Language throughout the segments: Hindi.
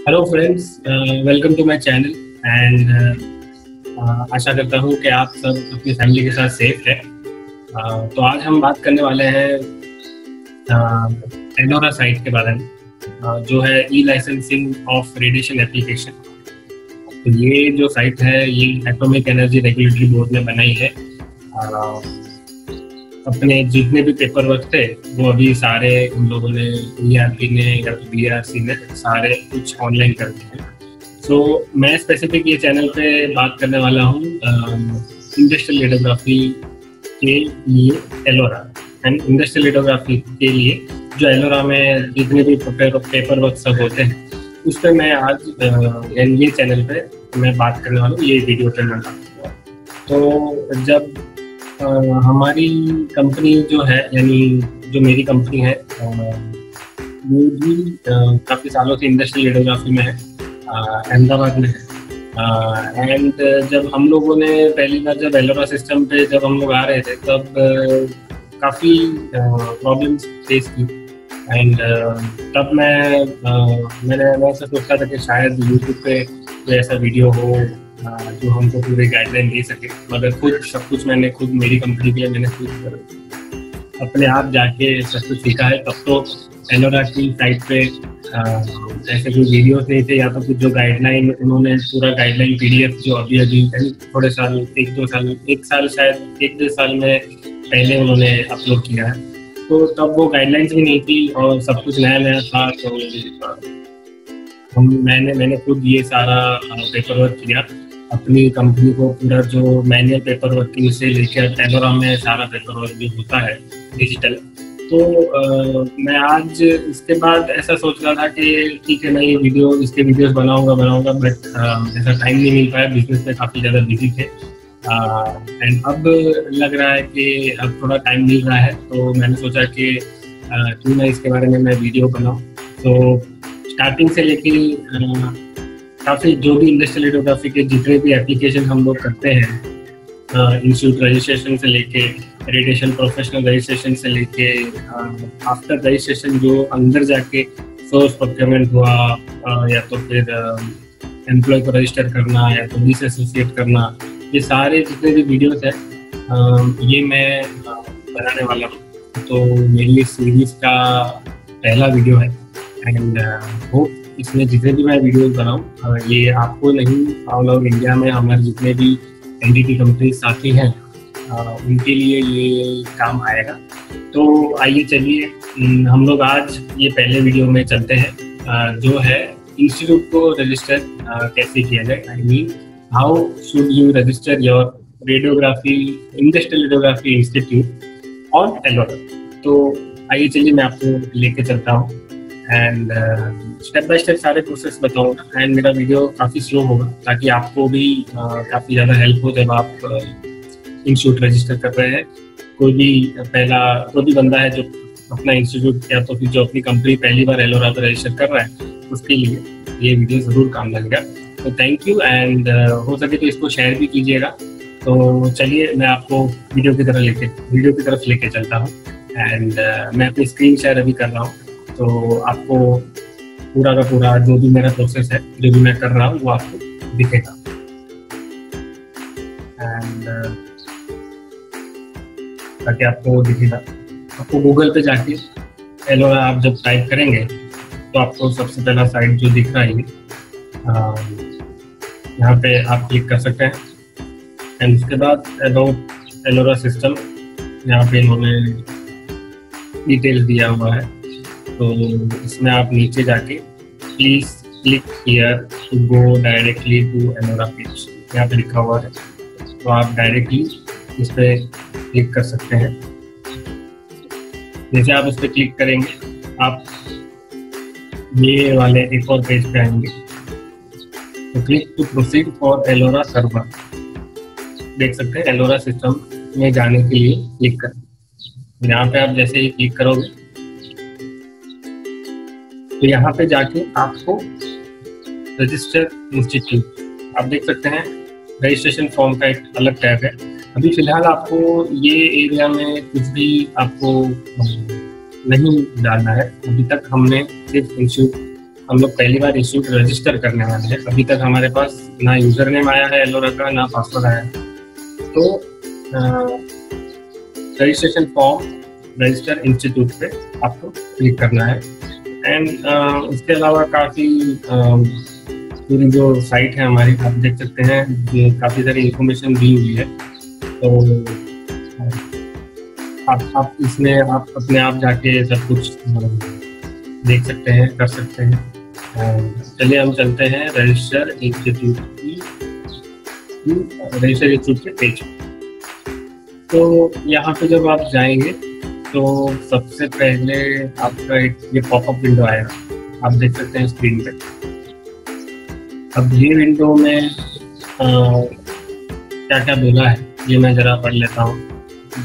Hello friends, welcome to my channel and आशा करता हूँ कि आप सब अपनी फैमिली के साथ सेफ है। तो आज हम बात करने वाले हैं एलोरा साइट के बारे में, जो है ई लाइसेंसिंग ऑफ रेडिएशन एप्लीकेशन। तो ये जो साइट है ये एटॉमिक एनर्जी रेगुलेटरी बोर्ड ने बनाई है। अपने जितने भी पेपर वर्क थे वो अभी सारे उन लोगों ने ERP ने या तो BRC ने सारे कुछ ऑनलाइन कर दिए हैं। सो मैं स्पेसिफिक ये चैनल पे बात करने वाला हूँ इंडस्ट्रियल रेडियोग्राफी के लिए एलोरा एंड इंडस्ट्रियल रेडियोग्राफी के लिए जो एलोरा में जितने भी पेपर वर्क सब होते हैं उस पर मैं आज ये चैनल पे मैं बात करने वाला हूँ, ये वीडियो चैनल। तो जब हमारी कंपनी जो है यानी जो मेरी कंपनी है वो भी काफ़ी सालों से इंडस्ट्रियल रेडियोग्राफी में है, अहमदाबाद में है। एंड जब हम लोगों ने पहली बार जब एलोरा सिस्टम पे जब हम लोग आ रहे थे तब काफ़ी प्रॉब्लम्स फेस की। एंड तब मैंने ऐसा सोचा था कि शायद यूट्यूब पे कोई ऐसा वीडियो हो जो हमको पूरे गाइडलाइन दे सके, मगर खुद सब कुछ मैंने खुद मेरी कंपनी के लिए मैंने खुद अपने आप जाके सब कुछ सीखा है। तब तो एलोरा की साइट पे ऐसे कोई वीडियोस नहीं थे या तो कुछ जो गाइडलाइन उन्होंने पूरा गाइडलाइन PDF जो अभी थोड़े साल एक साल शायद 1-2 साल में पहले उन्होंने अपलोड किया है। तो तब वो गाइडलाइंस भी नहीं थी और सब कुछ नया नया था। तो मैंने खुद ये सारा पेपर वर्क किया अपनी कंपनी को, पूरा जो मैनुअल पेपर वर्किंग से लेकर एलोरा में सारा पेपर वर्क भी होता है डिजिटल। तो मैं आज इसके बाद ऐसा सोच रहा था कि ठीक है मैं ये इसके वीडियोस बनाऊंगा बट ऐसा टाइम नहीं मिल पाया, बिजनेस में काफ़ी ज़्यादा बिजी थे। एंड अब लग रहा है कि अब थोड़ा टाइम मिल रहा है तो मैंने सोचा कि क्यों ना इसके बारे में मैं वीडियो बनाऊँ। तो स्टार्टिंग से लेके काफ़ी जो भी इंडस्ट्रियल रेडियोग्राफी के जितने भी एप्लीकेशन हम लोग करते हैं, इंस्टीट्यूट रजिस्ट्रेशन से लेके रेडिएशन प्रोफेशनल रजिस्ट्रेशन से लेके आफ्टर रजिस्ट्रेशन जो अंदर जाके सोर्स प्रोक्योरमेंट हुआ या तो फिर एम्प्लॉय को रजिस्टर करना या तो डिस एसोसिएट करना, ये सारे जितने भी वीडियोस हैं ये मैं बनाने वाला हूँ। तो मेरी इस सीरीज का पहला वीडियो है एंड होप इसमें जितने भी मैं वीडियोस बनाऊँ ये आपको नहीं, ऑल ओवर इंडिया में हमारे जितने भी एनडीटी कंपनी साथी हैं उनके लिए ये काम आएगा। तो आइए चलिए हम लोग आज ये पहले वीडियो में चलते हैं जो है इंस्टीट्यूट को रजिस्टर कैसे किया जाए। I mean how should you register your radiography industrial radiography institute on Ellora. तो आइए चलिए मैं आपको लेके चलता हूँ एंड स्टेप बाय स्टेप सारे प्रोसेस बताऊंगा। एंड मेरा वीडियो काफ़ी स्लो होगा ताकि आपको भी काफ़ी ज़्यादा हेल्प हो जब आप इंस्टीट्यूट रजिस्टर कर रहे हैं। कोई भी बंदा है जो अपना इंस्टीट्यूट या तो फिर जो अपनी कंपनी पहली बार एलोरा पर रजिस्टर कर रहा है उसके लिए ये वीडियो ज़रूर काम लगेगा। तो थैंक यू एंड हो सके तो इसको शेयर भी कीजिएगा। तो चलिए मैं आपको वीडियो की तरफ लेके चलता हूँ एंड मैं अपनी स्क्रीन शेयर अभी कर रहा हूँ। तो आपको पूरा का पूरा जो भी मेरा प्रोसेस है जो भी मैं कर रहा हूँ वो आपको दिखेगा। एंड ताकि आपको दिखेगा, आपको गूगल पे जाके एलोरा आप जब टाइप करेंगे तो आपको सबसे पहला साइट जो दिख रहा है यहाँ पे आप क्लिक कर सकते हैं। एंड उसके बाद अबाउट एलोरा सिस्टम यहाँ पे इन्होंने डिटेल्स दिया हुआ है। तो इसमें आप नीचे जाके please click here to go directly to eLORA page, यहाँ पे लिखा हुआ है। तो आप डायरेक्टली इस पर क्लिक कर सकते हैं। जैसे आप इस पर क्लिक करेंगे आप ये वाले एक और पेज पे आएंगे। तो click to proceed for eLORA server, देख सकते हैं एलोरा सिस्टम में जाने के लिए क्लिक करें। यहाँ पे आप जैसे ही क्लिक करोगे तो यहाँ पे जाके आपको रजिस्टर इंस्टीट्यूट आप देख सकते हैं। रजिस्ट्रेशन फॉर्म का एक अलग टैब है। अभी फिलहाल आपको ये एरिया में कुछ भी आपको नहीं डालना है। अभी तक हमने सिर्फ इंस्टीट्यूट हम लोग पहली बार इंस्टीट्यूट रजिस्टर करने वाले हैं। अभी तक हमारे पास ना यूजर नेम आया है एलोरा का, ना पासवर्ड आया है। तो रजिस्ट्रेशन फॉर्म रजिस्टर इंस्टीट्यूट पे आपको क्लिक करना है। एंड इसके अलावा काफ़ी पूरी जो साइट है हमारी, आप देख सकते हैं काफ़ी सारी इंफॉर्मेशन दी हुई है। तो आप इसमें आप अपने आप जाके सब कुछ देख सकते हैं, कर सकते हैं। चलिए हम चलते हैं रजिस्टर इंस्टीट्यूट के पेज। तो यहाँ पे जब आप जाएंगे तो सबसे पहले आपका एक ये पॉपअप विंडो आएगा, आप देख सकते हैं स्क्रीन पे। अब ये विंडो में क्या क्या बोला है ये मैं ज़रा पढ़ लेता हूँ।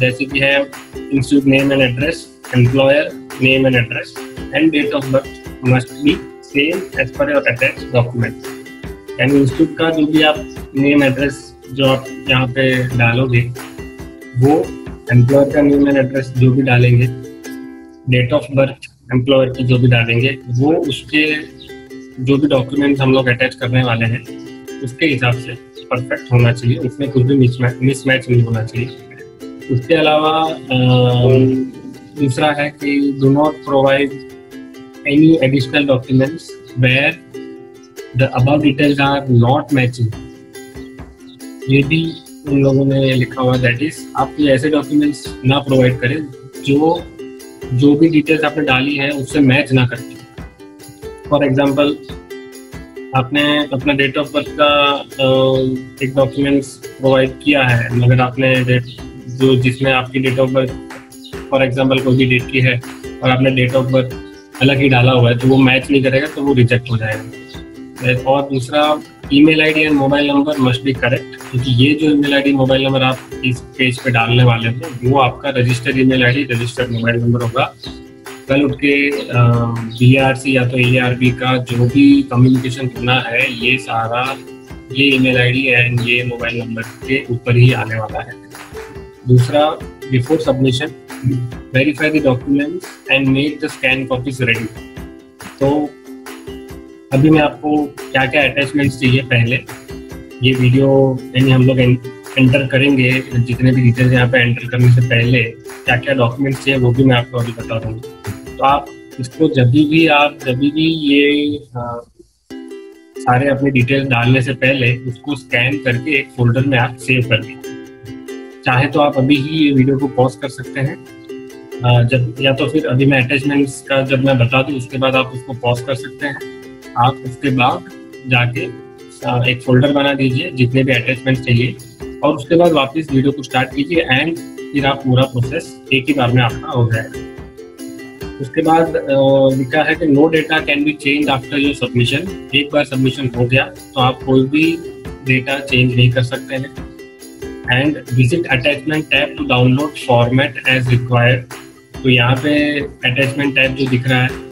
जैसे कि है institute name and address, employer name and address and date of birth must be same as per your attached document. यानी इंस्टीट्यूट का जो भी आप नेम एड्रेस जो आप यहाँ पे डालोगे, वो एम्प्लॉयर का नेम एंड एड्रेस जो भी डालेंगे, डेट ऑफ बर्थ एम्प्लॉयर की जो भी डालेंगे, वो उसके जो भी डॉक्यूमेंट्स हम लोग अटैच करने वाले हैं उसके हिसाब से परफेक्ट होना चाहिए। उसमें कुछ भी मिसमैच नहीं होना चाहिए। उसके अलावा दूसरा है कि do not provide any additional documents where the above details are not matching. ये भी उन लोगों ने लिखा हुआ, दैट इज आप ये ऐसे डॉक्यूमेंट्स ना प्रोवाइड करें जो भी डिटेल्स आपने डाली है उससे मैच ना करती। फॉर एग्जांपल आपने अपना डेट ऑफ बर्थ का एक डॉक्यूमेंट्स प्रोवाइड किया है, मगर आपने जो जिसमें आपकी date of birth for example कोई भी डेट की है और आपने डेट ऑफ बर्थ अलग ही डाला हुआ है, तो वो मैच नहीं करेगा, तो वो रिजेक्ट हो जाएगा। और दूसरा, email ID and mobile number must be correct, क्योंकि ये जो ईमेल आईडी मोबाइल नंबर आप इस पेज पे डालने वाले हो वो आपका registered email ID registered mobile number होगा। कल उठ के BRC या तो ARB का जो भी कम्युनिकेशन होना है, ये सारा ये ईमेल आईडी एंड ये मोबाइल नंबर के ऊपर ही आने वाला है। दूसरा, before submission verify the documents and make the scan copies ready. तो अभी मैं आपको क्या क्या अटैचमेंट्स चाहिए, पहले ये वीडियो यानी हम लोग एंटर करेंगे, जितने भी डिटेल्स यहाँ पे एंटर करने से पहले क्या क्या डॉक्यूमेंट्स चाहिए वो भी मैं आपको अभी बता दूँगा। तो आप इसको जब भी ये सारे अपने डिटेल्स डालने से पहले उसको स्कैन करके एक फोल्डर में आप सेव कर दें। चाहे तो आप अभी ही ये वीडियो को पॉज कर सकते हैं, जब या तो फिर अभी मैं अटैचमेंट्स का जब मैं बता दूँ उसके बाद आप उसको पॉज कर सकते हैं। आप उसके बाद जाके एक फोल्डर बना दीजिए जितने भी अटैचमेंट्स चाहिए, और उसके बाद वापस वीडियो को स्टार्ट कीजिए एंड फिर आप पूरा प्रोसेस एक ही बार में आपका हो जाएगा। उसके बाद लिखा है कि no data can be change after your submission. एक बार सबमिशन हो गया तो आप कोई भी डेटा चेंज नहीं कर सकते हैं। And visit attachment tab to download format as required. तो यहाँ पे अटैचमेंट टैब जो दिख रहा है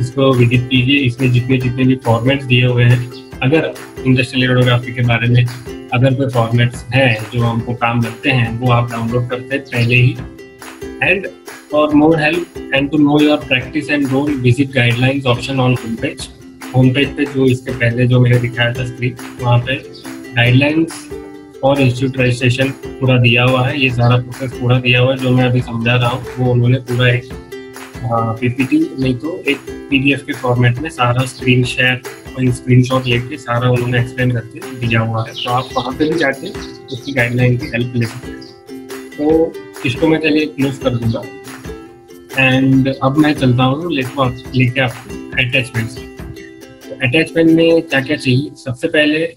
इसको विजिट कीजिए। इसमें जितने भी फॉर्मेट्स दिए हुए हैं, अगर इंडस्ट्रियल रेडियोग्राफी के बारे में अगर कोई फॉर्मेट्स हैं जो हमको काम लगते हैं वो आप डाउनलोड करते हैं पहले ही। And for more help and to know your practice and role visit guidelines option on home page पे जो इसके पहले जो मैंने दिखाया था स्क्रीन, वहाँ पे गाइडलाइंस और इंस्टीट्यूट रजिस्ट्रेशन पूरा दिया हुआ है। ये सारा प्रोसेस पूरा दिया हुआ है जो मैं अभी समझा रहा हूँ, वो उन्होंने पूरा एक PPT नहीं तो एक PDF के फॉर्मेट में सारा स्क्रीन शेयर और स्क्रीनशॉट लेके सारा उन्होंने एक्सप्लेन करके दिया हुआ है। तो आप वहाँ पे भी जाके उसकी गाइडलाइन की हेल्प ले सकते हैं। तो इसको मैं चलिए क्लोज कर दूंगा एंड अब मैं चलता हूँ लेके आपको अटैचमेंट्स। तो अटैचमेंट में क्या क्या चाहिए, सबसे पहले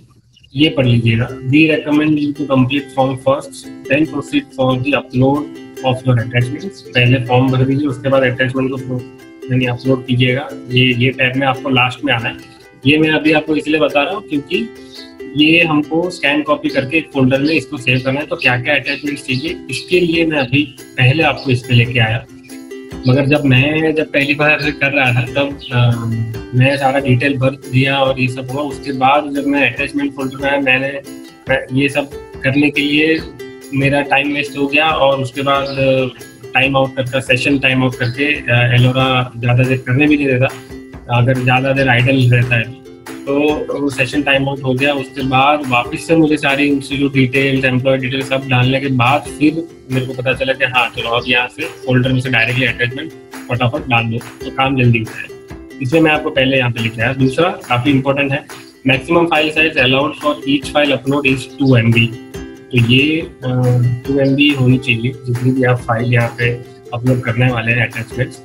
ये पढ़ लीजिएगा। We recommend you to complete form first then proceed for the upload of your attachments. पहले फॉर्म भर दीजिए, उसके बाद अटैचमेंट को यानी अपलोड कीजिएगा। ये टैब में आपको लास्ट में आना है। ये मैं अभी आपको इसलिए बता रहा हूँ क्योंकि ये हमको स्कैन कॉपी करके एक फोल्डर में इसको सेव करना है। तो क्या क्या अटैचमेंट्स चाहिए इसके लिए मैं अभी पहले आपको इस पे लेके आया, मगर जब पहली बार कर रहा था तब मैं सारा डिटेल भर दिया और ये सब हुआ। उसके बाद जब मैं अटैचमेंट फोल्डर में आया, मैंने ये सब करने के लिए मेरा टाइम वेस्ट हो गया और उसके बाद सेशन टाइम आउट करके एलोरा ज़्यादा देर करने भी नहीं देता। अगर ज़्यादा देर आइडल रहता है तो वो सेशन टाइम आउट हो गया। उसके बाद वापस से मुझे सारी इंस्टीट्यूट डिटेल्स, एम्प्लॉय डिटेल सब डालने के बाद फिर मेरे को पता चला कि हाँ चलो अब यहाँ से फोल्डर में से डायरेक्टली अटैचमेंट फटाफट डाल दो तो काम जल्दी हो जाए। इसलिए मैं आपको पहले यहाँ पे लिखा है। दूसरा काफ़ी इंपॉर्टेंट है, maximum file size allowed for each file upload is 2 MB। तो ये 2 MB होनी चाहिए जितनी भी आप फाइल यहाँ पे अपलोड करने वाले हैं attachments.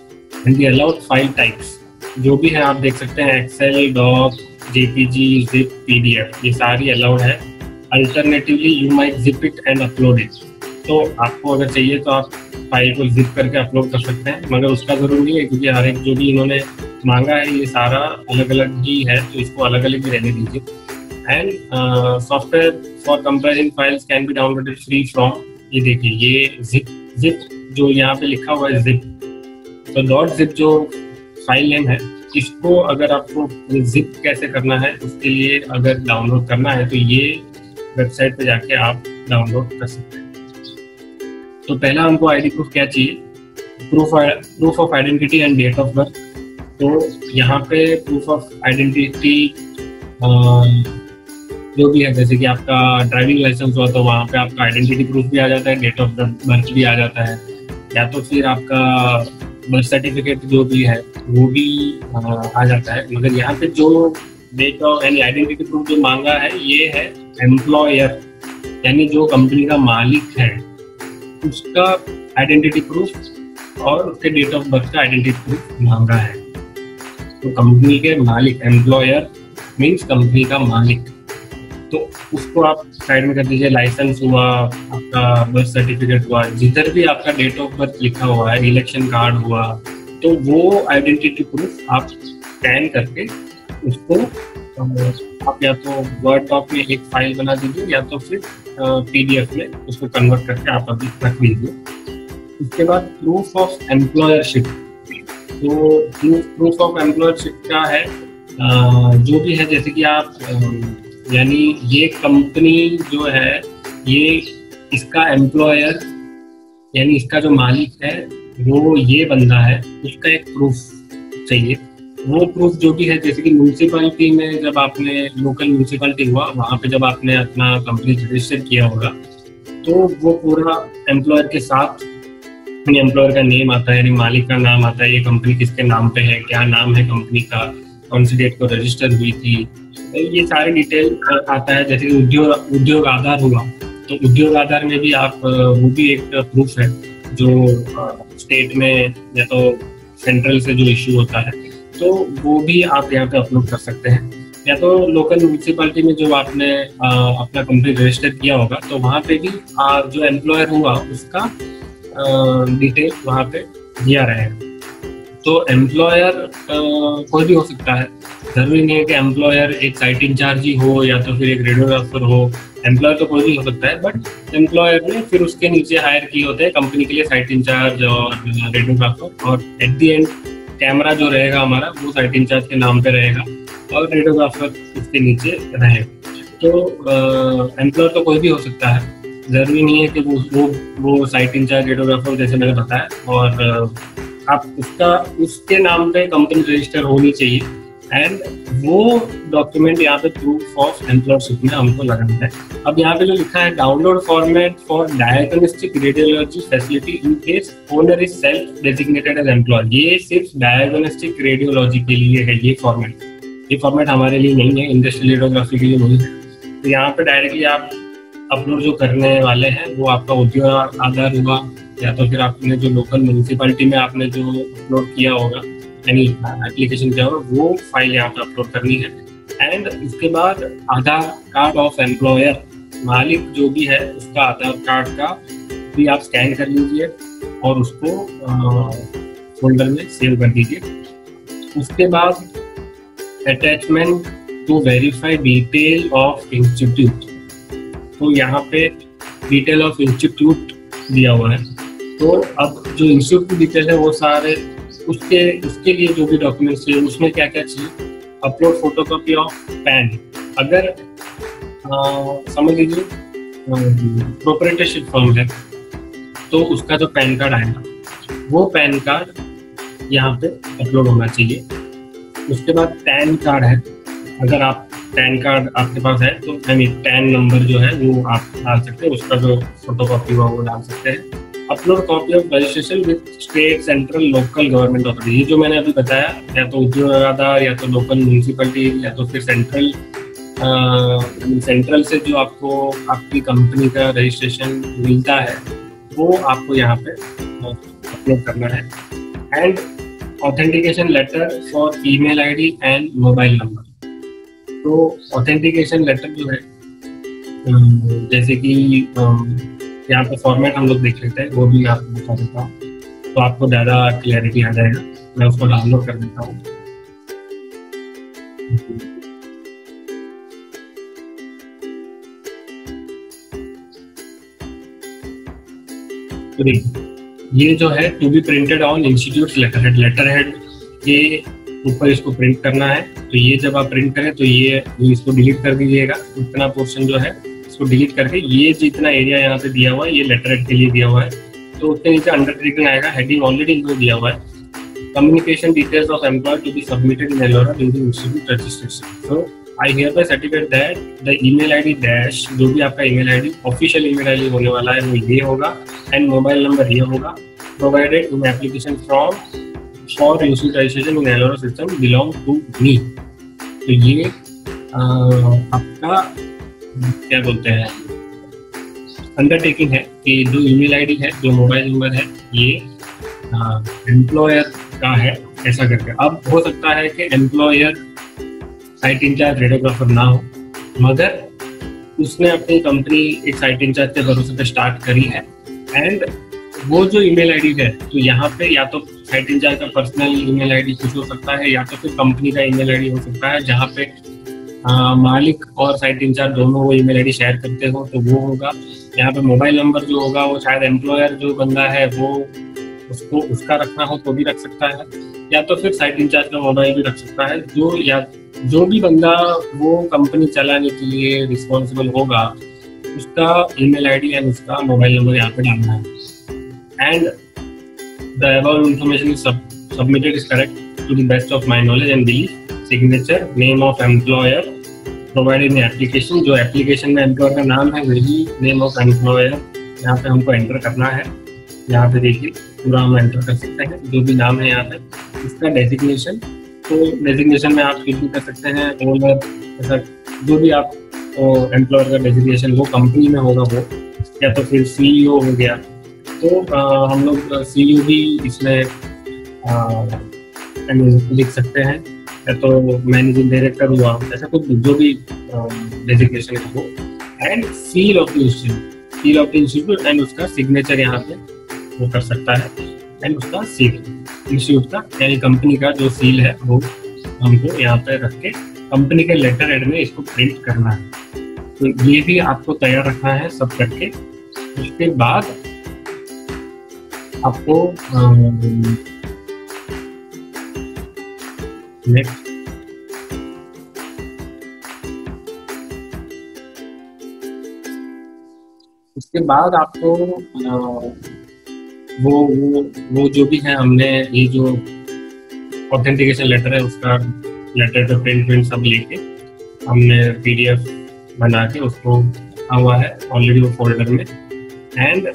And the allowed file types जो भी है आप देख सकते हैं, excel, doc, JPG, zip, PDF, ये सारी अलाउड है। Alternatively you might zip it and upload it. तो आपको अगर चाहिए तो आप फाइल को जिप करके अपलोड कर सकते हैं, मगर उसका जरूरी नहीं है क्योंकि हर एक जो भी इन्होंने मांगा है ये सारा अलग अलग ही है, तो इसको अलग अलग ही रहने दीजिए। And software for comparing files can be downloaded free from, ये देखिए ये जिप जो यहाँ पे लिखा हुआ है जिप, तो .zip जो फाइल नेम है इसको अगर आपको जिप कैसे करना है उसके लिए अगर डाउनलोड करना है तो ये वेबसाइट पे जाके आप डाउनलोड कर सकते हैं। तो पहला हमको आईडी प्रूफ क्या चाहिए, proof of identity and date of birth. तो यहाँ पे प्रूफ ऑफ आइडेंटिटी जो भी है, जैसे कि आपका ड्राइविंग लाइसेंस हुआ तो वहाँ पे आपका आइडेंटिटी प्रूफ भी आ जाता है, डेट ऑफ बर्थ भी आ जाता है, या तो फिर आपका बर्थ सर्टिफिकेट जो भी है वो भी आ जाता है। मगर यहाँ पे जो डेट ऑफ यानी आइडेंटिटी प्रूफ जो मांगा है ये है एम्प्लॉयर, यानी जो कंपनी का मालिक है उसका आइडेंटिटी प्रूफ और उसके डेट ऑफ बर्थ का आइडेंटिटी प्रूफ मांगा है। तो कंपनी के मालिक, एम्प्लॉयर मीन्स कंपनी का मालिक, तो उसको आप साइड में कर दीजिए। लाइसेंस हुआ, आपका बर्थ सर्टिफिकेट हुआ, जिधर भी आपका डेट ऑफ बर्थ लिखा हुआ है, इलेक्शन कार्ड हुआ, तो वो आइडेंटिटी प्रूफ आप स्कैन करके उसको आप या तो वर्ड डॉक में एक फाइल बना दीजिए या तो फिर PDF में उसको कन्वर्ट करके आप अभी रख लीजिए। उसके बाद प्रूफ ऑफ एम्प्लॉयरशिप। तो प्रूफ ऑफ एम्प्लॉयरशिप क्या है, जो भी है जैसे कि आप यानी ये कंपनी जो है ये इसका एम्प्लॉयर यानी इसका जो मालिक है वो ये बंदा है, उसका एक प्रूफ चाहिए। वो प्रूफ जो भी है जैसे कि म्यूनसिपैलिटी में जब आपने लोकल म्यूनसिपैलिटी हुआ वहाँ पे जब आपने अपना कंपनी रजिस्टर किया होगा तो वो पूरा एम्प्लॉयर के साथ यानी एम्प्लॉयर का नेम आता है, यानी मालिक का नाम आता है, ये कंपनी किसके नाम पे है, क्या नाम है कंपनी का, कौन सी डेट को रजिस्टर हुई थी, ये सारे डिटेल आता है। जैसे कि उद्योग आधार हुआ तो उद्योग आधार में भी आप वो भी एक प्रूफ है जो स्टेट में या तो सेंट्रल से जो इश्यू होता है, तो वो भी आप यहाँ पे अपलोड कर सकते हैं। या तो लोकल म्यूनसिपैलिटी में जो आपने अपना कंपनी रजिस्टर किया होगा तो वहाँ पे भी जो एम्प्लॉयर हुआ उसका डिटेल वहाँ पे दिया रहेगा। तो एम्प्लॉयर कोई भी हो सकता है, जरूरी नहीं है कि एम्प्लॉयर एक साइट इंचार्ज ही हो या तो फिर एक रेडियोग्राफर हो। एम्प्लॉयर तो कोई भी हो सकता है, बट एम्प्लॉयर ने फिर उसके नीचे हायर किए होते हैं कंपनी के लिए साइट इंचार्ज और रेडियोग्राफर, और एट द एंड कैमरा जो रहेगा हमारा वो साइट इंचार्ज के नाम पे रहेगा और रेडियोग्राफर उसके नीचे रहेगा। तो एम्प्लॉयर तो कोई भी हो सकता है, जरूरी नहीं है कि वो साइट इंचार्ज रेडियोग्राफर जैसे मैंने बताया, और आप उसके नाम पे कंपनी रजिस्टर होनी चाहिए। एंड वो डॉक्यूमेंट यहाँ पे प्रूफ ऑफ एम्प्लॉयरशिप में हमको लगाना है। अब यहाँ पे जो लिखा है download format for diagnostic radiology facility in case owner is self designated as employer, ये सिर्फ डायग्नोस्टिक रेडियोलॉजी के लिए है ये फॉर्मेट हमारे लिए नहीं है, इंडस्ट्रियल रेडियोग्राफी के लिए नहीं है। तो यहाँ पे डायरेक्टली आप अपलोड जो करने वाले हैं वो आपका उद्योग आधार हुआ या तो फिर आपने जो लोकल म्यूनसिपैलिटी में आपने जो अपलोड किया होगा यानी एप्लीकेशन किया होगा वो फाइल यहाँ पे अपलोड करनी है। एंड उसके बाद आधार कार्ड ऑफ एम्प्लॉयर, मालिक जो भी है उसका आधार कार्ड का भी आप स्कैन कर लीजिए और उसको फोल्डर में सेव कर दीजिए। उसके बाद attachment to verify detail of institute, तो यहाँ पे डिटेल ऑफ इंस्टीट्यूट दिया हुआ है। तो अब जो इंस्टीट्यूट की डिटेल है वो सारे उसके लिए जो भी डॉक्यूमेंट्स चाहिए उसमें क्या क्या चाहिए, अपलोड फोटोकॉपी ऑफ पैन। अगर समझ लीजिए प्रोप्राइटरशिप फर्म है तो उसका जो पैन कार्ड आएगा वो पैन कार्ड यहाँ पे अपलोड होना चाहिए। उसके बाद पैन कार्ड है, अगर आप पैन कार्ड आपके पास है तो पैन नंबर जो है वो आप डाल सकते हैं, उसका जो फोटो कॉपी हुआ वो डाल सकते हैं। Upload copy of registration with state, central, local government authority, ये जो मैंने अभी बताया, या तो उद्योग आधार, या तो लोकल म्यूनसिपलिटी, या तो फिर सेंट्रल से जो आपको आपकी कंपनी का रजिस्ट्रेशन मिलता है वो आपको यहाँ पे अपलोड करना है। And authentication letter for email ID and mobile number. तो ऑथेंटिकेशन लेटर जो है, जैसे कि यहाँ पे फॉर्मेट हम लोग देख लेते हैं, वो भी आपको बता देता हूँ तो आपको ज़्यादा क्लैरिटी आ जाएगा। मैं उसको डाउनलोड कर देता हूँ। तो देखिए, ये जो है to be printed on institute letter head के ऊपर इसको प्रिंट करना है। तो ये जब आप प्रिंट करें तो ये इसको डिलीट कर दीजिएगा, इतना पोर्शन जो है इसको डिलीट करके, ये जितना एरिया यहाँ पे दिया हुआ है ये लेटर हेड के लिए दिया हुआ है, तो उसके नीचे अंडरटेकिंग आएगा, हेडिंग ऑलरेडी इनको दिया हुआ है, communication details of employ to be submitted in एलोरा during institute registration. So I hereby certificate that the email ID dash, जो भी आपका email ID official email ID होने वाला है वो ये होगा, एंड मोबाइल नंबर ये होगा, provided in application form for institute registration in Ellora system belong to me. तो ये आपका क्या बोलते हैं अंडरटेकिंग है कि जो ईमेल आईडी है, जो मोबाइल नंबर है, ये एम्प्लॉयर का है, ऐसा करके। अब हो सकता है कि एम्प्लॉयर साइट इंचार्ज रेडियोग्राफर ना हो, मगर उसने अपनी कंपनी एक साइट इंचार्ज के भरोसे पे स्टार्ट करी है, एंड वो जो ईमेल आईडी है, तो यहाँ पे या तो साइट इंचार्ज का पर्सनल ईमेल आईडी कुछ हो सकता है, या तो फिर कंपनी का ईमेल आईडी हो सकता है, जहाँ पे मालिक और साइट इंचार्ज दोनों वो ईमेल आईडी शेयर करते हो, तो वो होगा। यहाँ पे मोबाइल नंबर जो होगा वो शायद एम्प्लॉयर जो बंदा है वो उसको उसका रखना हो तो भी रख सकता है, या तो फिर साइट इंचार्ज का मोबाइल भी रख सकता है। जो भी बंदा वो कंपनी चलाने के लिए रिस्पॉन्सिबल होगा, उसका ईमेल आईडी एंड उसका मोबाइल नंबर यहाँ पे डालना है। And the about information is submitted is correct to the best of my knowledge and belief. Signature, name of employer provided in application, जो एप्लीकेशन में एम्प्लॉयर का नाम है वही नेम ऑफ एम्प्लॉयर यहाँ पे हमको एंटर करना है। यहाँ पे देखिए पूरा हम एंटर कर सकते हैं जो भी नाम है यहाँ पे। इसका डेजिग्नेशन, तो डेजिग्नेशन में आप कुछ भी कर सकते हैं, ओनर, ऐसा जो भी आप एम्प्लॉयर का डेजिग्नेशन वो कंपनी में होगा वो, या तो फिर सीईओ हो गया, तो हम लोग सीईओ भी इसमें लिख सकते हैं, या तो मैनेजिंग डायरेक्टर हुआ, ऐसा कुछ जो भी डेजिग्नेशन है वो। And seal of the institute and उसका सिग्नेचर यहाँ पे वो कर सकता है, एंड उसका सील इंस्टीट्यूट का यानी कंपनी का जो सील है वो हमको यहाँ पे रख के कंपनी के लेटर हेड में इसको प्रिंट करना है। तो ये भी आपको तैयार रखना है सब करके। उसके बाद आपको नेक्स्ट उसके बाद आपको वो जो भी है, हमने ये जो ऑथेंटिकेशन लेटर है उसका लेटर का प्रिंट सब लेके हमने PDF बना के उसको रखा हुआ है ऑलरेडी वो फोल्डर में। And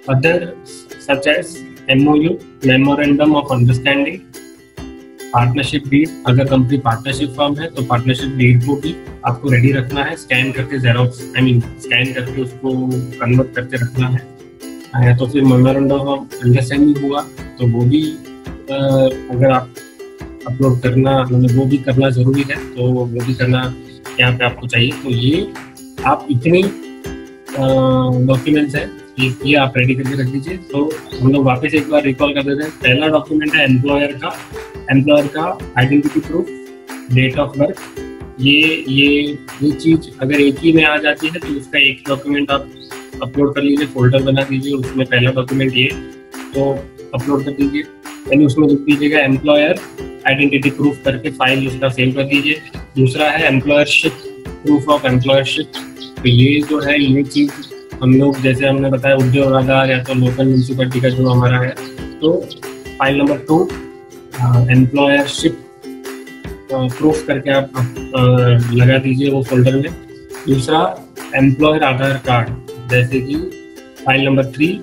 other such as MOU, memorandum of understanding, partnership deed, अगर कंपनी पार्टनरशिप फर्म है तो पार्टनरशिप डीड को भी आपको रेडी रखना है, स्कैन करके स्कैन करके उसको कन्वर्ट करके रखना है। या तो फिर मेमोरेंडम ऑफ अंडरस्टैंडिंग हुआ तो वो भी अगर आप अपलोड करना, मतलब वो भी करना ज़रूरी है, तो वो भी करना यहाँ पे आपको चाहिए। तो ये आप इतनी डॉक्यूमेंट्स हैं, ये आप रेडी करके रख दीजिए। तो हम लोग वापस एक बार रिकॉल कर देते हैं। पहला डॉक्यूमेंट है एम्प्लॉयर का identity proof, date of birth. ये चीज़ अगर एक ही में आ जाती है तो उसका एक डॉक्यूमेंट आप अपलोड कर लीजिए, फोल्डर बना दीजिए, उसमें पहला डॉक्यूमेंट ये तो अपलोड कर दीजिए। यानी उसमें लिख दीजिएगा एम्प्लॉयर आइडेंटिटी प्रूफ करके फाइल उसका सेव कर दीजिए। दूसरा है एम्प्लॉयरशिप, प्रूफ ऑफ एम्प्लॉयरशिप। तो ये जो है ये चीज़ हम लोग जैसे हमने बताया उद्योग आधार या तो लोकल म्यूनसिपलिटी का जो हमारा है, तो फाइल नंबर 2 एम्प्लॉयरशिप प्रूफ करके आप लगा दीजिए वो फोल्डर में। दूसरा एम्प्लॉयर आधार कार्ड, जैसे कि फाइल नंबर 3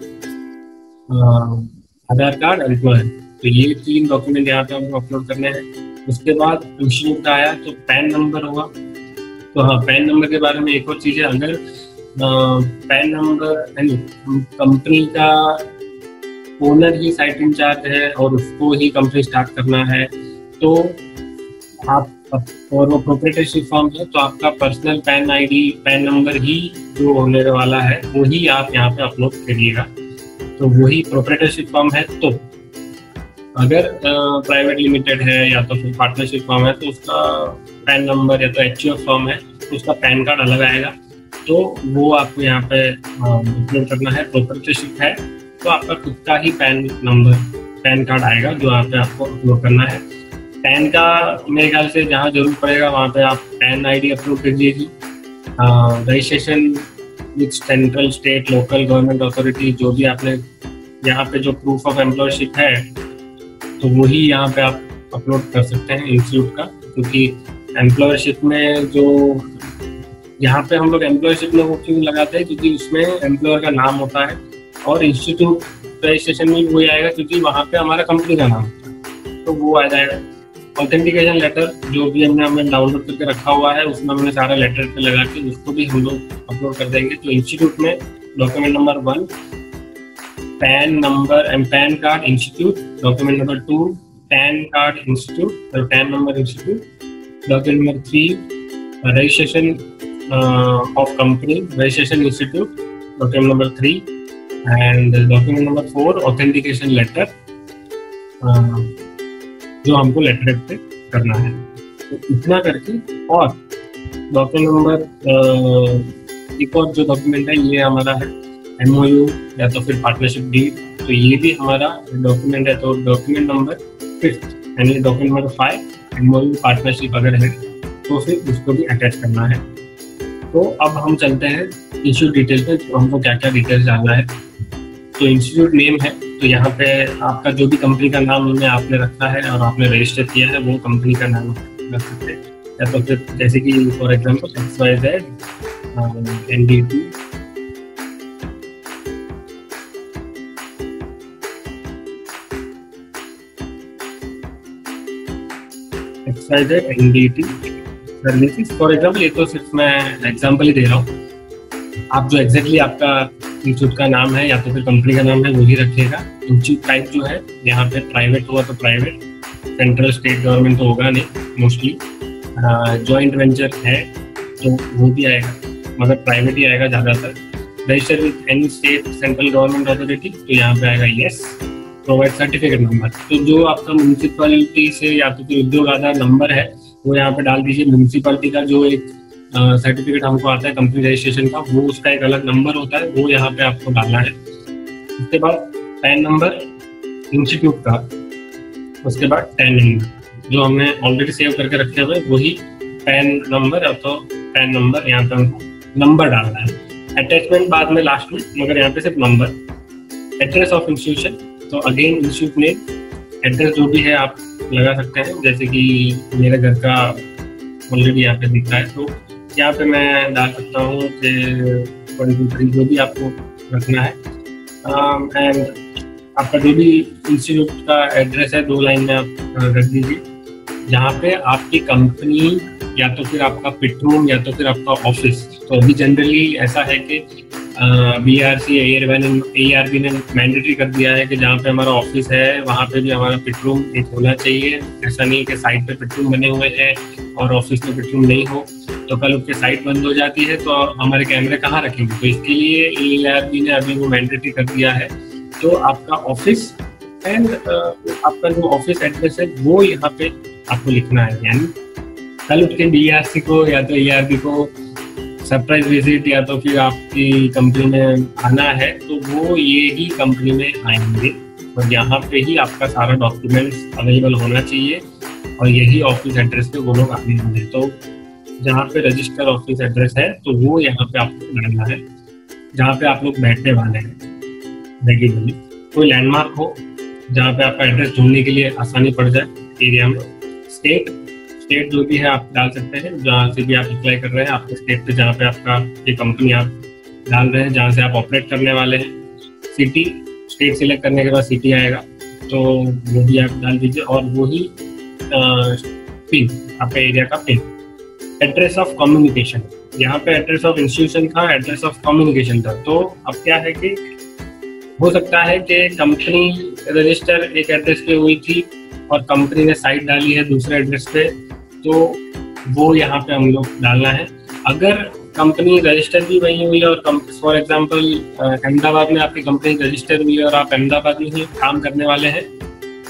आधार कार्ड एम्प्लॉयर, तो ये 3 डॉक्यूमेंट यहाँ पे हमको अपलोड करने हैं। उसके बाद इंस्टीट्यूट का आया तो पैन नंबर होगा। तो हाँ, पैन नंबर के बारे में एक और चीज़ है, अगर पैन नंबर यानी कंपनी का ओनर ही साइट इंचार्ज है और उसको ही कंपनी स्टार्ट करना है, तो आप और वो प्रोप्राइटरशिप फॉर्म है, तो आपका personal PAN ID, PAN number ही जो होने वाला है वही आप यहाँ पे अपलोड करिएगा। तो वही प्रोप्राइटरशिप फॉर्म है। तो अगर प्राइवेट लिमिटेड है या तो फिर पार्टनरशिप फॉर्म है, तो उसका पैन नंबर, या तो एचयूएफ फॉर्म है तो उसका पैन कार्ड अलग आएगा, तो वो आपको यहाँ पे अपलोड करना है। प्रोप्राइटरशिप है तो आपका खुद का ही पैन नंबर, पैन कार्ड आएगा जो यहाँ पे आपको अपलोड करना है। पैन का मेरे ख्याल से जहाँ जरूरत पड़ेगा वहाँ पे आप पैन आईडी अपलोड कर दीजिए। Registration with central, state, local government authority, जो भी आपने यहाँ पे जो प्रूफ ऑफ एम्प्लॉयरशिप है तो वही यहाँ पे आप अपलोड कर सकते हैं इंस्टीट्यूट का, क्योंकि एम्प्लॉयरशिप में जो यहाँ पे हम लोग एम्प्लॉयरशिप में वो क्यों लगाते हैं, क्योंकि उसमें एम्प्लॉयर का नाम होता है, और इंस्टीट्यूट रजिस्ट्रेशन में वही आएगा क्योंकि वहाँ पे हमारा कंपनी का नाम होता है, तो वो आ जाएगा। ऑथेंटिकेशन लेटर जो भी हमने डाउनलोड करके रखा हुआ है उसमें हमने सारा लेटर पे लगा के उसको भी हम लोग अपलोड कर देंगे। तो इंस्टीट्यूट में document number 1 PAN number and PAN card institute, document number 2 PAN card institute और PAN number institute, document number 3 registration of company, registration institute, document number 3 and document number 4 authentication letter, जो हमको लेटर पे करना है। तो इतना करके, और डॉक्यूमेंट नंबर एक और जो डॉक्यूमेंट है ये हमारा है एमओयू या तो फिर पार्टनरशिप डीड, तो ये भी हमारा डॉक्यूमेंट है। तो डॉक्यूमेंट नंबर 5 यानी डॉक्यूमेंट नंबर 5 एमओयू पार्टनरशिप अगर है तो फिर उसको भी अटैच करना है। तो अब हम चलते हैं इंस्टीट्यूट डिटेल पे, तो हमको क्या क्या डिटेल्स डालना है। तो इंस्टीट्यूट नेम है, तो यहाँ पे आपका जो भी कंपनी का नाम में आपने रखा है और आपने रजिस्टर किया है वो कंपनी का नाम रख सकते हैं, या तो फिर जैसे कि for example XYZ NDT XYZ NDT services for example. ये तो सिर्फ मैं एग्जांपल ही दे रहा हूँ, आप जो एग्जैक्टली आपका इंस्टीट्यूट का नाम है या तो फिर कंपनी का नाम है वही रखिएगा। इंस्टीट्यूट टाइप जो है यहाँ पे प्राइवेट हुआ तो प्राइवेट, सेंट्रल स्टेट गवर्नमेंट तो होगा नहीं मोस्टली, जॉइंट वेंचर है तो वो भी आएगा मगर प्राइवेट ही आएगा ज़्यादातर। Register with any state central government authority, तो यहाँ पे आएगा यस। प्रोवाइड सर्टिफिकेट नंबर, तो जो आपका म्यूनसिपैलिटी से या तो फिर उद्योग आधार नंबर है वो यहाँ पे डाल दीजिए। म्यूनसिपैलिटी का जो एक सर्टिफिकेट हमको आता है कंपनी रजिस्ट्रेशन का, वो उसका एक अलग नंबर होता है, वो यहाँ पे आपको डालना है। उसके बाद पैन नंबर इंस्टीट्यूट का, उसके बाद पैन नंबर जो हमने ऑलरेडी सेव करके रखे हुए वही पैन नंबर, तो पैन नंबर यहाँ पे हमको नंबर डालना है। अटैचमेंट बाद में लास्ट में, मगर यहाँ पे सिर्फ नंबर। एड्रेस ऑफ इंस्टीट्यूशन, तो अगेन इंस्टीट्यूट में एड्रेस जो भी है आप लगा सकते हैं, जैसे कि मेरे घर का ऑलरेडी यहाँ पे दिख रहा है तो यहाँ पे मैं डाल सकता हूँ कि 1 2 3 जो भी आपको रखना है। एंड आपका जो भी इंस्टीट्यूट का एड्रेस है 2 लाइन में आप रख दीजिए, जहाँ पे आपकी कंपनी या तो फिर आपका पिट रूम या तो फिर आपका ऑफिस। तो अभी जनरली ऐसा है कि BRC ARB ने मैंडेटरी कर दिया है कि जहाँ पे हमारा ऑफिस है वहाँ पे भी हमारा पिट रूम एक होना चाहिए। ऐसा नहीं कि साइट पे पिट रूम बने हुए हैं और ऑफिस में पिट रूम नहीं हो, तो कल उसकी साइट बंद हो जाती है तो हमारे कैमरे कहाँ रखेंगे। तो इसके लिए ARB ने अभी वो मैंडेटरी कर दिया है। तो आपका ऑफिस एंड आपका जो ऑफिस एड्रेस है वो यहाँ पे आपको लिखना है, यानी कल उठ के BRC को या तो ARB को सरप्राइज विजिट या तो फिर आपकी कंपनी में आना है तो वो ये ही कंपनी में आएंगे और यहाँ पे ही आपका सारा डॉक्यूमेंट्स अवेलेबल होना चाहिए और यही ऑफिस एड्रेस पे वो लोग आने होंगे। तो जहाँ पे रजिस्टर ऑफिस एड्रेस है तो वो यहाँ पे आपको डालना है, जहाँ पे आप लोग बैठने वाले हैं रेगुलरली। कोई लैंडमार्क हो जहाँ पे आपका एड्रेस ढूंढने के लिए आसानी पड़ जाए एरिया में। स्टेट स्टेट जो भी है आप डाल सकते हैं, जहाँ से भी आप अप्लाई कर रहे हैं आपके स्टेट पे, जहाँ पे आपका ये कंपनी आप डाल रहे हैं, जहाँ से आप ऑपरेट करने वाले हैं। सिटी, स्टेट सिलेक्ट करने के बाद सिटी आएगा, तो वो भी आप डाल दीजिए, और वही पिन, आपका एरिया का पिन। एड्रेस ऑफ कम्युनिकेशन, यहाँ पे एड्रेस ऑफ इंस्टीट्यूशन था, एड्रेस ऑफ कम्युनिकेशन था। तो अब क्या है कि हो सकता है कि कंपनी रजिस्टर एक एड्रेस पे हुई थी और कंपनी ने साइट डाली है दूसरे एड्रेस पे, तो वो यहाँ पे हम लोग डालना है। अगर कंपनी रजिस्टर भी वही हुई है और फॉर एग्जांपल अहमदाबाद में आपकी कंपनी रजिस्टर हुई है और आप अहमदाबाद में ही काम करने वाले हैं,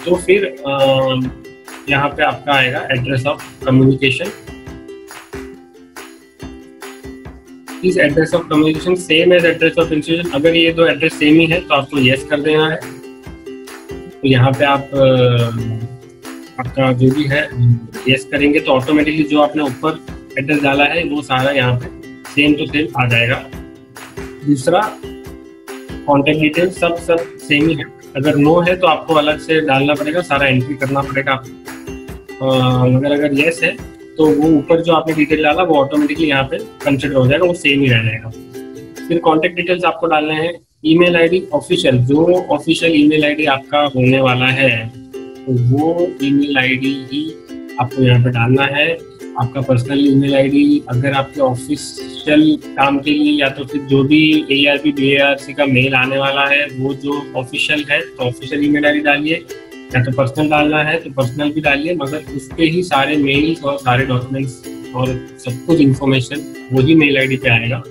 तो फिर यहाँ पे आपका आएगा एड्रेस ऑफ कम्युनिकेशन। इस address of communication same as address of institution. अगर ये दो एड्रेस सेम ही है तो आपको यस कर देना है। तो यहाँ पे आप आपका जो भी है यस करेंगे तो ऑटोमेटिकली जो आपने ऊपर एड्रेस डाला है वो सारा यहाँ पे सेम टू सेम आ जाएगा। दूसरा, कॉन्टेक्ट डिटेल सब सेम ही है। अगर नो है तो आपको अलग से डालना पड़ेगा, सारा एंट्री करना पड़ेगा आपको। अगर यस है तो वो ऊपर जो आपने डिटेल डाला वो ऑटोमेटिकली यहाँ पे कंसिडर हो जाएगा, वो सेम ही रह जाएगा। फिर कॉन्टेक्ट डिटेल्स आपको डालने हैं। ईमेल आईडी ऑफिशियल, जो ऑफिशियल ईमेल आईडी आपका होने वाला है तो वो ईमेल आईडी ही आपको यहाँ पे डालना है। आपका पर्सनल ईमेल आईडी अगर आपके ऑफिशियल काम के लिए या तो फिर जो भी ARP BARC का मेल आने वाला है वो जो ऑफिशियल है तो ऑफिशियल ईमेल आईडी डालिए, या तो पर्सनल डालना है तो पर्सनल भी डालिए, मगर उसके ही सारे मेल्स और सारे डॉक्यूमेंट्स और सब कुछ इन्फॉर्मेशन वही मेल आईडी पे आएगा।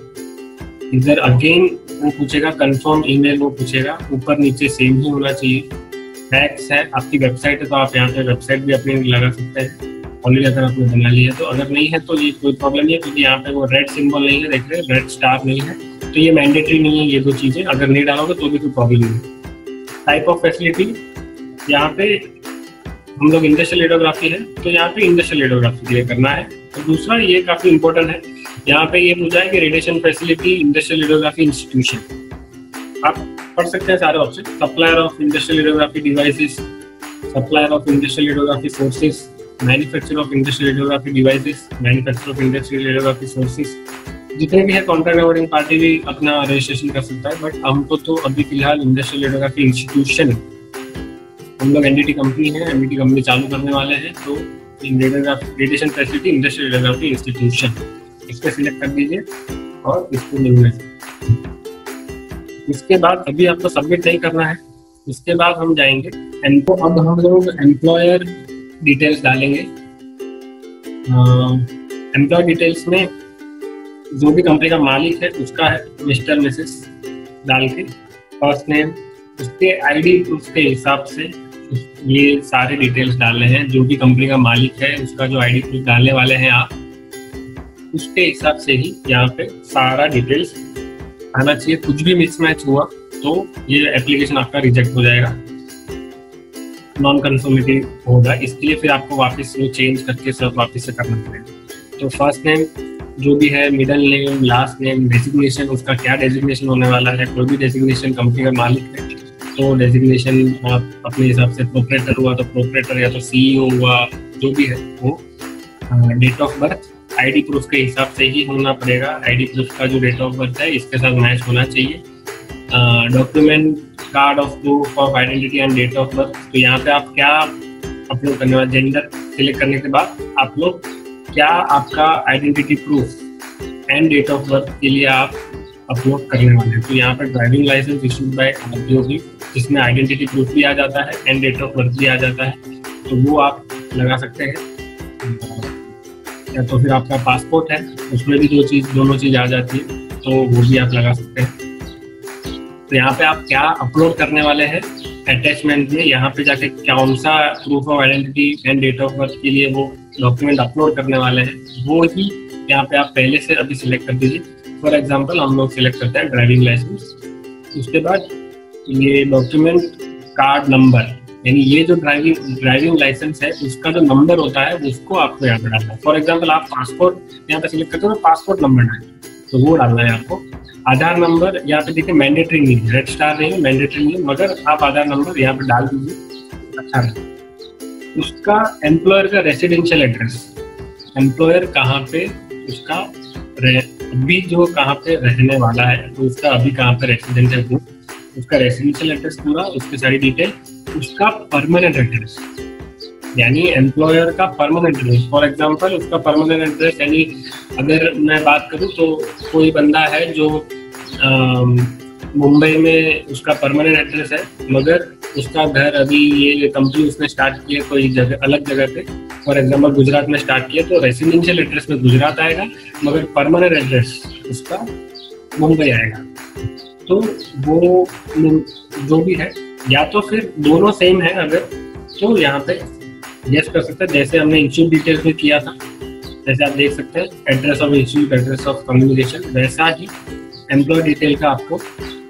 इधर अगेन वो पूछेगा कंफर्म ईमेल, वो पूछेगा, ऊपर नीचे सेम ही होना चाहिए। टैक्स है, आपकी वेबसाइट है तो आप यहाँ पे वेबसाइट भी अपनी लगा सकते हैं ऑलरेडी अगर आपने बना लिया है तो। अगर नहीं है तो ये कोई प्रॉब्लम नहीं है, क्योंकि यहाँ पे वो रेड सिंबल नहीं है, देख रहे हैं रेड स्टार नहीं है, तो ये मैंडेटरी नहीं है ये दो चीज़ें। अगर नहीं डालोगे तो भी कोई प्रॉब्लम नहीं है। टाइप ऑफ फैसिलिटी, यहाँ पे हम लोग इंडस्ट्रियल रेडियोग्राफी है तो यहाँ पे इंडस्ट्रियल रेडियोग्राफी के लिए करना है। और दूसरा ये काफी इंपॉर्टेंट है, यहाँ पे ये पूछा है कि radiation facility industrial radiography institution. आप पढ़ सकते हैं सारे option. Supplier of industrial radiography devices, supplier of industrial radiography sources, manufacture of industrial radiography devices, manufacture of industrial radiography sources. जितने भी है कॉन्ट्रैक्ट अवॉर्डिंग पार्टी भी अपना रजिस्ट्रेशन कर सकता है, बट हमको तो अभी फिलहाल इंडस्ट्रियल रेडियोग्राफी इंस्टीट्यूशन, हम लोग NDT कंपनी है, NDT कंपनी चालू करने वाले हैं, तो radiation facility industrial radiography institution इसको सिलेक्ट कर दीजिए और इसको मिलने। इसके बाद अभी आपको सबमिट नहीं करना है, इसके बाद हम जाएंगे इनको। अब हम लोग एम्प्लॉयर डिटेल्स डालेंगे। एम्प्लॉय डिटेल्स में जो भी कंपनी का मालिक है उसका है मिस्टर मिसेस डाल के, फर्स्ट नेम, उसके ID प्रूफ के हिसाब से ये सारे डिटेल्स डालने हैं। जो भी कंपनी का मालिक है उसका जो ID प्रूफ डालने वाले हैं आप, उसके हिसाब से ही यहाँ पे सारा डिटेल्स आना चाहिए। कुछ भी मिसमैच हुआ तो ये एप्लीकेशन आपका रिजेक्ट हो जाएगा, नॉन कंफर्मिटी होगा। इसके लिए फिर आपको वापस वो चेंज करके सब वापस से करना पड़ेगा। तो फर्स्ट नेम जो भी है, middle name, last name, designation, उसका क्या डेजिग्नेशन होने वाला है। कोई भी डेजिग्नेशन कंपनी का मालिक है तो डेजिग्नेशन आप अपने हिसाब से, प्रोपरेटर हुआ तो प्रोपरेटर या तो CEO हुआ, जो भी है वो। Date of birth ID proof के हिसाब से ही होना पड़ेगा। ID प्रूफ का जो डेट ऑफ बर्थ है इसके साथ मैच होना चाहिए। Document card of proof of identity and date of birth, तो यहाँ पे आप क्या अपलोड करने वाले, जेंडर सिलेक्ट करने के बाद आप लोग क्या आपका identity proof and date of birth के लिए आप अपलोड करने वाले हैं। तो यहाँ पर driving licence issued by RDOB, जिसमें आइडेंटिटी प्रूफ भी आ जाता है एंड डेट ऑफ बर्थ भी आ जाता है, तो वो आप लगा सकते हैं। या तो फिर आपका पासपोर्ट है, उसमें भी दोनों चीज़ आ जाती है, तो वो भी आप लगा सकते हैं। तो यहाँ पे आप क्या अपलोड करने वाले हैं अटैचमेंट में, यहाँ पे जाके कौन सा proof of identity and date of birth के लिए वो डॉक्यूमेंट अपलोड करने वाले हैं, वो ही यहाँ पे आप पहले से अभी सिलेक्ट कर दीजिए। फॉर एग्जांपल हम लोग सिलेक्ट करते हैं ड्राइविंग लाइसेंस, उसके बाद ये डॉक्यूमेंट कार्ड नंबर, यानी ये जो ड्राइविंग लाइसेंस है उसका जो नंबर होता है उसको आपको यहाँ पे डालना है। फॉर एग्जांपल आप पासपोर्ट यहाँ पे सिलेक्ट करते हो तो पासपोर्ट नंबर डालें, तो वो डालना है आपको। आधार नंबर यहाँ पे देखिए मैंडेटरी नहीं है, रेड स्टार नहीं है, मैंडेटरी नहीं है, मगर आप आधार नंबर यहाँ पे डाल दीजिए, अच्छा है। उसका एम्प्लॉयर का रेसिडेंशियल एड्रेस, एम्प्लॉयर कहाँ पे उसका अभी जो कहाँ पे रहने वाला है, तो उसका अभी कहाँ पे रेसिडेंट है, वो उसका रेसिडेंशियल एड्रेस पूरा, उसकी सारी डिटेल, उसका परमानेंट एड्रेस यानी एम्प्लॉयर का परमानेंट एड्रेस। फॉर एग्जांपल उसका परमानेंट एड्रेस यानी अगर मैं बात करूँ तो कोई बंदा है जो मुंबई में उसका परमानेंट एड्रेस है, मगर उसका घर अभी ये कंपनी उसने स्टार्ट की है कोई जगह अलग जगह पे, फॉर एग्जांपल गुजरात में स्टार्ट किया, तो रेसिडेंशियल एड्रेस में गुजरात आएगा मगर परमानेंट एड्रेस उसका मुंबई आएगा। तो वो जो भी है, या तो फिर दोनों सेम है अगर, तो यहाँ पे गेस कर सकते हैं, जैसे हमने इंस्टीट्यूट डिटेल्स में किया था, जैसे आप देख सकते हैं address of institute, address of communication, वैसा ही एम्प्लॉय डिटेल का आपको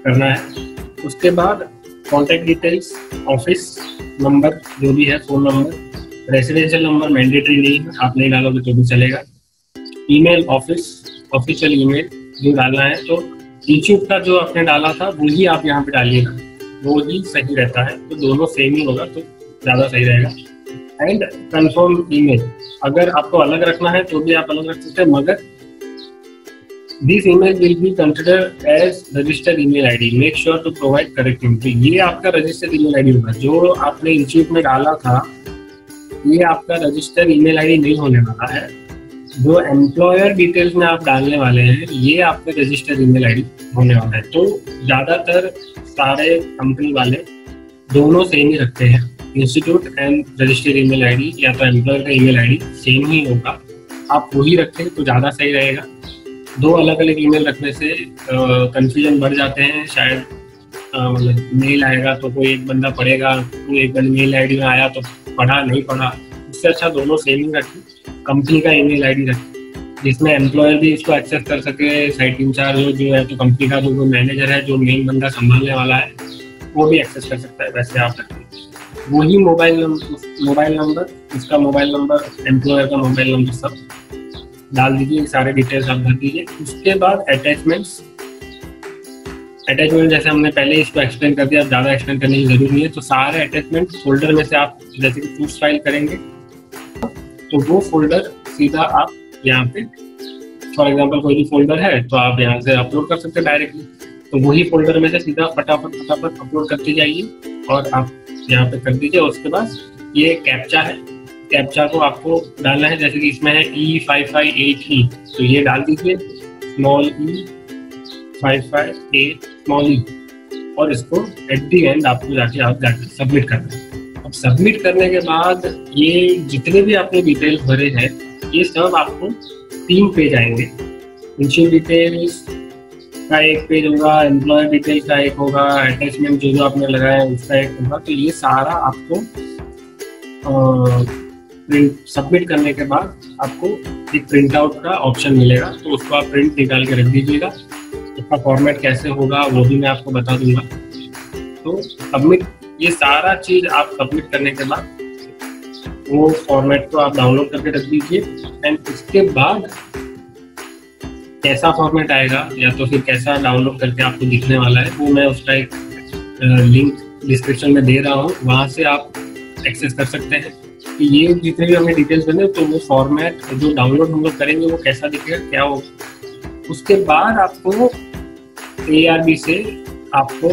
करना है। उसके बाद कॉन्टैक्ट डिटेल्स, ऑफिस नंबर जो भी है, phone number, residential number mandatory नहीं है, आप नहीं डालोगे तो भी चलेगा। ईमेल, ऑफिशियल ईमेल जो डालना है, तो इंस्टीट्यूट का जो आपने डाला था वही आप यहाँ पे डालिएगा, वो ही सही रहता है, तो दोनों सेम ही होगा तो ज़्यादा सही रहेगा। एंड कंफर्म ईमेल, अगर आपको अलग रखना है तो भी आप अलग रख सकते हैं, मगर this email will be consider as registered email ID, make sure to provide correct email. तो ये आपका रजिस्टर्ड ईमेल आईडी होगा, जो आपने इंस्टीट्यूट में डाला था ये आपका रजिस्टर्ड ईमेल आईडी नहीं होने वाला है। जो एम्प्लॉयर डिटेल्स में आप डालने वाले हैं ये आपका रजिस्टर्ड ईमेल आईडी होने वाला है। तो ज़्यादातर सारे कंपनी वाले दोनों सेम ही रखते हैं, institute and registered email ID, या तो एम्प्लॉयर का ईमेल आईडी सेम ही होगा, आप वही रखें तो ज़्यादा सही रहेगा। दो अलग अलग ईमेल रखने से कंफ्यूजन बढ़ जाते हैं, शायद मतलब मेल आएगा तो कोई एक बंदा पढ़ेगा, कोई एक बंदा मेल आईडी में आया तो पढ़ा नहीं पढ़ा, इससे अच्छा दोनों सेम ही रखें। कंपनी का ईमेल आईडी रखें जिसमें एम्प्लॉयर भी इसको एक्सेस कर सके, साइट इंचार्ज जो है, तो कंपनी का जो मैनेजर है, जो मेन बंदा संभालने वाला है, वो भी एक्सेस कर सकता है, वैसे आप रखें। वही मोबाइल नंबर, उसका मोबाइल नंबर, एम्प्लॉयर का मोबाइल नंबर सब डाल दीजिए, सारे डिटेल्स आप भर दीजिए। उसके बाद अटैचमेंट जैसे हमने पहले इसको एक्सप्लेन कर दिया, ज़्यादा एक्सप्लेन करने की जरूरत नहीं है। तो सारे अटैचमेंट फोल्डर में से आप जैसे कि चूज फाइल करेंगे तो वो फोल्डर सीधा आप यहाँ पे, फॉर एग्जांपल कोई भी फोल्डर है तो आप यहाँ से अपलोड कर सकते हैं डायरेक्टली, तो वही फोल्डर में से सीधा फटाफट अपलोड करते जाइए और आप यहाँ पे कर दीजिए। और उसके बाद ये कैप्चा है, कैप्चा को आपको डालना है, जैसे कि इसमें है E558E, तो ये डाल दीजिए स्मॉल E558 स्मॉल E, और इसको एट दी एंड आपको जाके सबमिट करना है। अब सबमिट करने के बाद ये जितने भी आपने डिटेल्स भरे हैं ये सब आपको 3 पेज आएंगे। इंस्टीट्यूट डिटेल्स का एक पेज होगा, एम्प्लॉयर डिटेल्स का एक होगा, अटैचमेंट जो आपने लगाया है उसका एक होगा। तो ये सारा आपको प्रिंट सबमिट करने के बाद आपको एक प्रिंट आउट का ऑप्शन मिलेगा, तो उसको आप प्रिंट निकाल के रख दीजिएगा। उसका फॉर्मेट कैसे होगा वो भी मैं आपको बता दूंगा। तो सबमिट, ये सारा चीज आप सबमिट करने के बाद वो फॉर्मेट को आप डाउनलोड करके रख दीजिए। एंड उसके बाद कैसा फॉर्मेट आएगा या तो फिर कैसा डाउनलोड करके आपको दिखने वाला है, वो मैं उसका एक लिंक डिस्क्रिप्शन में दे रहा हूँ, वहाँ से आप एक्सेस कर सकते हैं कि ये जितने भी हमें डिटेल्स बने तो वो फॉर्मेट जो डाउनलोड हम लोग करेंगे वो कैसा दिखेगा, क्या होगा। उसके बाद आपको ARB से आपको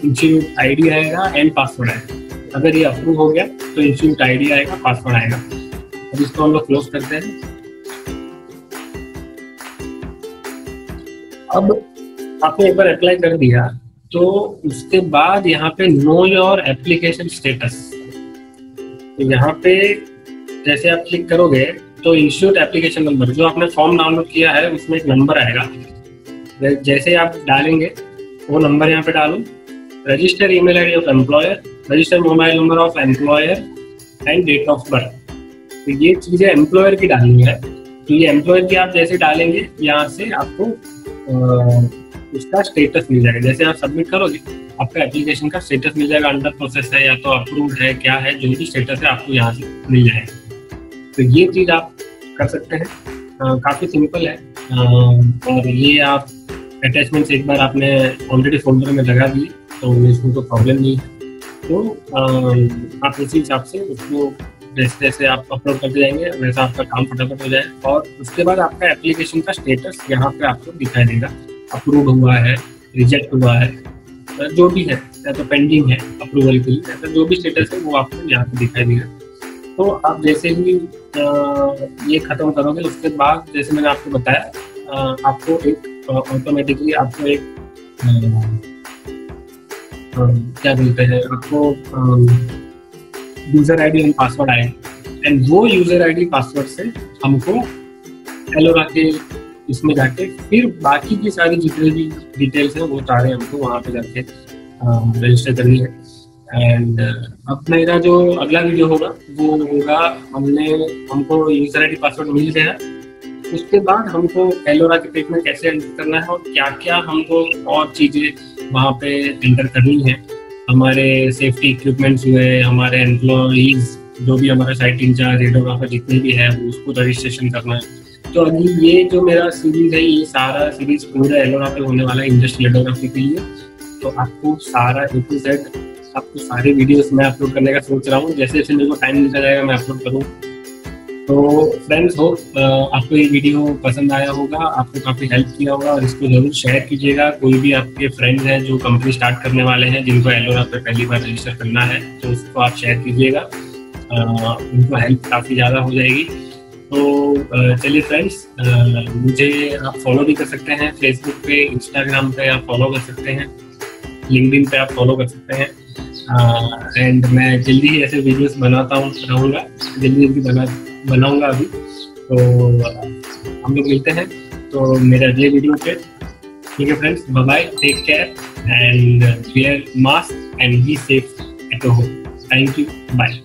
इंस्टीट्यूट आईडी आएगा एंड पासवर्ड आएगा। अगर ये अप्रूव हो गया तो इंस्टीट्यूट आईडी आएगा, पासवर्ड आएगा। अब इसको हम लोग क्लोज करते हैं। अब आपने एक बार अप्लाई कर दिया तो उसके बाद यहाँ पे नो योर एप्लीकेशन स्टेटस, तो यहाँ पे जैसे आप क्लिक करोगे तो इंस्टीट्यूट एप्लीकेशन नंबर जो आपने फॉर्म डाउनलोड किया है उसमें एक नंबर आएगा, जैसे आप डालेंगे वो नंबर यहाँ पे डालो। Register email ID of employer, register mobile number of employer and date of birth. तो ये चीजें एम्प्लॉयर की डालनी है, तो ये एम्प्लॉयर की आप जैसे डालेंगे यहाँ से आपको उसका स्टेटस मिल जाएगा। जैसे आप सबमिट करोगे आपका एप्लीकेशन का स्टेटस मिल जाएगा, अंडर प्रोसेस है या तो अप्रूव्ड है, क्या है, जो भी स्टेटस है आपको यहाँ से मिल जाएगा। तो ये चीज आप कर सकते हैं, काफी सिंपल है। और ये आप अटैचमेंट्स एक बार आपने ऑलरेडी फोल्डर में लगा दिए तो इसमें तो प्रॉब्लम नहीं है, तो आप उसी हिसाब से उसको जैसे जैसे आप अपलोड करते जाएंगे वैसा आपका काम फटाफट हो जाए। और उसके बाद आपका एप्लीकेशन का स्टेटस यहाँ पे आपको दिखाई देगा, अप्रूव हुआ है, रिजेक्ट हुआ है, जो भी है, या तो पेंडिंग है अप्रूवल के लिए, ऐसा जो भी स्टेटस है वो आपको यहाँ पे दिखाई देगा। तो आप जैसे ही ये खत्म करोगे उसके बाद जैसे मैंने आपको बताया आपको एक ऑटोमेटिकली आपको एक क्या बोलते हैं, आपको यूजर आईडी एंड पासवर्ड आएगा, एंड वो यूजर आईडी पासवर्ड से हमको एलोरा के इसमें जाके फिर बाकी की सारी जितनी भी डिटेल्स हैं वो सारे हमको वहाँ पे जाके रजिस्टर करनी है। एंड अब मेरा जो अगला वीडियो होगा वो होगा हमको यूजर आईडी पासवर्ड मिल गया, उसके बाद हमको एलोरा के पेज में कैसे एंटर करना है और क्या क्या हमको और चीज़ें वहाँ पे एंटर करनी है। हमारे सेफ्टी इक्विपमेंट्स हुए, हमारे एम्प्लॉइज जो भी हमारे साइट इंचार्ज, रेडियोग्राफर जितने भी है वो उसको रजिस्ट्रेशन करना है। तो अभी ये जो मेरा सीरीज है ये सारा सीरीज पूरा एलोरा पे होने वाला है इंडस्ट्रियल रेडियोग्राफी के लिए। तो आपको सारा A to Z आपको सारे वीडियोस मैं अपलोड करने का सोच रहा हूँ, जैसे जैसे मेरे को टाइम मिलता जाएगा मैं अपलोड करूँ। तो फ्रेंड्स हो आपको ये वीडियो पसंद आया होगा, आपको काफ़ी हेल्प किया होगा, और इसको जरूर शेयर कीजिएगा। कोई भी आपके फ्रेंड्स हैं जो कंपनी स्टार्ट करने वाले हैं, जिनको एलोरा पे पहली बार रजिस्टर करना है, तो उसको आप शेयर कीजिएगा, उनको हेल्प काफ़ी ज़्यादा हो जाएगी। तो चलिए फ्रेंड्स, मुझे आप फॉलो भी कर सकते हैं फेसबुक पे, इंस्टाग्राम पे आप फॉलो कर सकते हैं, लिंक्डइन पे आप फॉलो कर सकते हैं। एंड मैं जल्दी ही ऐसे वीडियोस बनाता रहूँगा, जल्दी बनाऊंगा अभी। तो हम लोग मिलते हैं तो मेरे अगले वीडियो पे। ठीक है friends, bye bye, take care and wear mask and be safe at home. Thank you, bye.